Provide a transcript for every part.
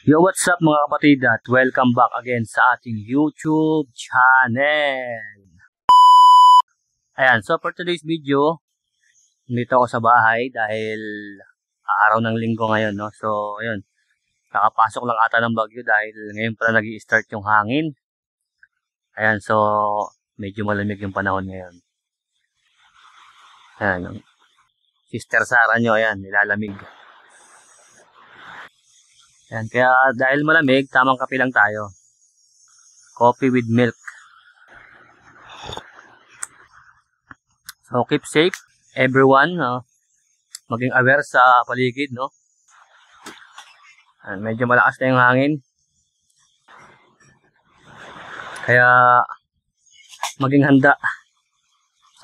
Yo, what's up mga kapatid at welcome back again sa ating YouTube channel. Ayan, so for today's video, nandito ako sa bahay dahil araw ng linggo ngayon, no? So, ayun, nakapasok lang ata ng bagyo dahil ngayon pala nag-i-start yung hangin. Ayan, so medyo malamig yung panahon ngayon. Ayan, yung Sister Sara nyo, ayan, nilalamig. Ayan, kaya dahil malamig, tamang kape lang tayo. Coffee with milk. So, keep safe, everyone. Maging aware sa paligid, no? Ayan, medyo malakas na yung hangin. Kaya, maging handa.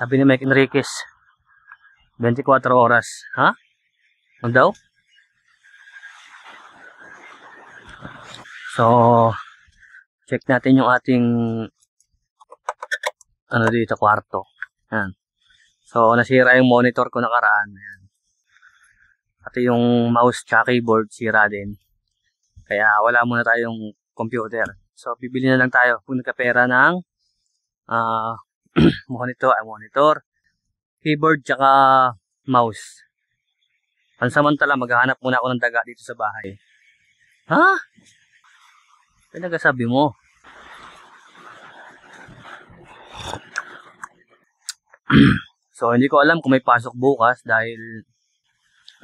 Sabi ni Mike Enriquez, 24 oras. Ha? Ano daw? So, check natin yung ating dito, kwarto. Ayan. So, nasira yung monitor ko nakaraan. Ayan. Pati yung mouse tsaka keyboard, sira din. Kaya wala muna tayong computer. So, bibili na lang tayo kung nagkapera ng monitor, keyboard tsaka mouse. Pansamantala, maghahanap muna ako ng daga dito sa bahay. Ha? Pinagasabi mo. So, hindi ko alam kung may pasok bukas dahil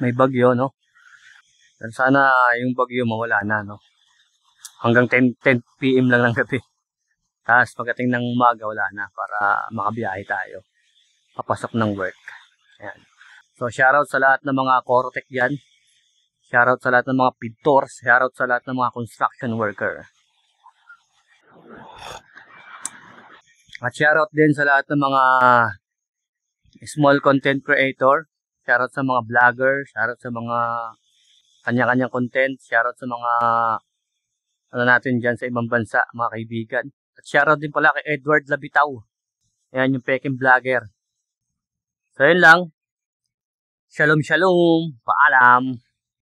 may bagyo, no? Dan sana yung bagyo mawala na, no? Hanggang 10 PM lang ng gabi. Tapos pagdating ng umaga, wala na para makabiyahe tayo. Papasok ng work. Ayan. So, shoutout sa lahat ng mga Corotech dyan. Shoutout sa lahat ng mga pintors. Shoutout sa lahat ng mga construction worker. At shoutout din sa lahat ng mga small content creator. Shoutout sa mga vlogger. Shoutout sa mga kanya-kanyang content. Shoutout sa mga natin dyan sa ibang bansa, mga kaibigan. At shoutout din pala kay Edward Labitaw. Ayan yung peking vlogger. So yun lang. Shalom shalom. Paalam.